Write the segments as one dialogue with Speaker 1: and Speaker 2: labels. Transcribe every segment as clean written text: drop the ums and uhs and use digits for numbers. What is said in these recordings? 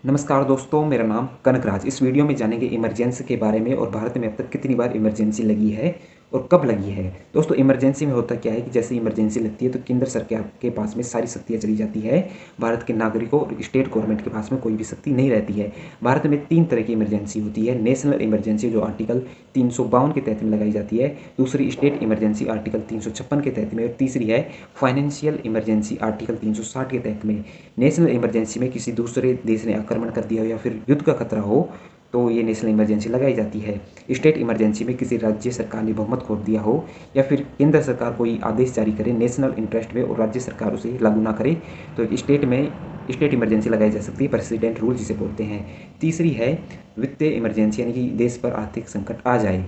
Speaker 1: नमस्कार दोस्तों, मेरा नाम कनकराज। इस वीडियो में जानेंगे इमरजेंसी के बारे में और भारत में अब तक कितनी बार इमरजेंसी लगी है और कब लगी है। दोस्तों, इमरजेंसी में होता क्या है कि जैसे इमरजेंसी लगती है तो केंद्र सरकार के पास में सारी शक्तियाँ चली जाती है। भारत के नागरिकों और स्टेट गवर्नमेंट के पास में कोई भी शक्ति नहीं रहती है। भारत में 3 तरह की इमरजेंसी होती है। नेशनल इमरजेंसी जो आर्टिकल 352 के तहत में लगाई जाती है, दूसरी स्टेट इमरजेंसी आर्टिकल 356 के तहत में, और तीसरी है फाइनेंशियल इमरजेंसी आर्टिकल 360 के तहत में। नेशनल इमरजेंसी में किसी दूसरे देश ने आक्रमण कर दिया हो या फिर युद्ध का खतरा हो तो ये नेशनल इमरजेंसी लगाई जाती है। स्टेट इमरजेंसी में किसी राज्य सरकार ने बहुमत खो दिया हो या फिर केंद्र सरकार कोई आदेश जारी करे नेशनल इंटरेस्ट में और राज्य सरकार उसे लागू ना करे तो स्टेट इमरजेंसी लगाई जा सकती है, प्रेसिडेंट रूल जिसे बोलते हैं। तीसरी है वित्तीय इमरजेंसी, यानी कि देश पर आर्थिक संकट आ जाए।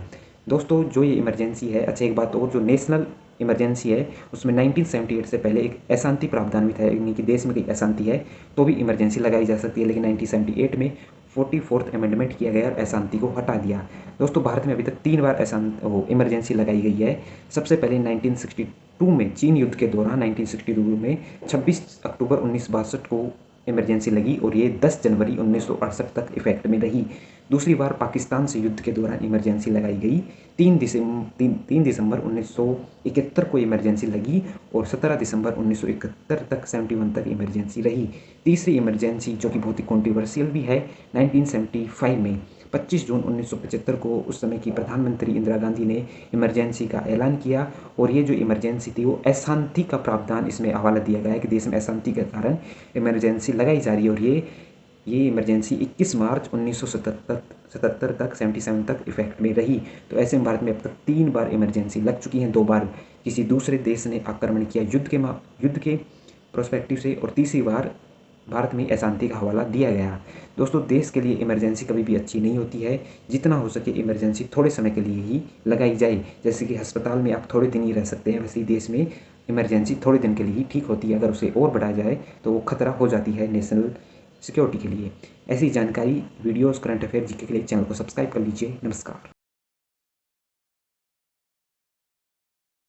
Speaker 1: दोस्तों, जो ये इमरजेंसी है, अच्छा एक बात और, जो नेशनल इमरजेंसी है उसमें 1978 से पहले एक अशांति प्रावधान भी था, यानी कि देश में कोई अशांति है तो भी इमरजेंसी लगाई जा सकती है, लेकिन 1978 में 44th अमेंडमेंट किया गया और अशांति को हटा दिया। दोस्तों, भारत में अभी तक 3 बार इमरजेंसी लगाई गई है। सबसे पहले 1962 में चीन युद्ध के दौरान 1962 में 26 अक्टूबर 1962 को इमरजेंसी लगी और ये 10 जनवरी 1968 तक इफेक्ट में रही। दूसरी बार पाकिस्तान से युद्ध के दौरान इमरजेंसी लगाई गई, 3 दिसंबर 1971 को इमरजेंसी लगी और 17 दिसंबर 1971 तक 71 तक इमरजेंसी रही। तीसरी इमरजेंसी जो कि बहुत ही कॉन्ट्रोवर्शियल भी है, 1975 में 25 जून 1975 को उस समय की प्रधानमंत्री इंदिरा गांधी ने इमरजेंसी का ऐलान किया और ये जो इमरजेंसी थी वो अशांति का प्रावधान इसमें हवाला दिया गया है कि देश में अशांति के कारण इमरजेंसी लगाई जा रही है। और ये इमरजेंसी 21 मार्च 1977 तक 77 तक इफेक्ट में रही। तो ऐसे में भारत में अब तक 3 बार इमरजेंसी लग चुकी हैं। 2 बार किसी दूसरे देश ने आक्रमण किया युद्ध के प्रोस्पेक्टिव से, और तीसरी बार भारत में अशांति का हवाला दिया गया। दोस्तों, देश के लिए इमरजेंसी कभी भी अच्छी नहीं होती है। जितना हो सके इमरजेंसी थोड़े समय के लिए ही लगाई जाए। जैसे कि अस्पताल में आप थोड़े दिन ही रह सकते हैं, वैसे ही देश में इमरजेंसी थोड़े दिन के लिए ही ठीक होती है। अगर उसे और बढ़ाया जाए तो वो खतरा हो जाती है नेशनल सिक्योरिटी के लिए। ऐसी जानकारी, वीडियोस, करंट अफेयर, जीके के लिए चैनल को सब्सक्राइब कर लीजिए। नमस्कार।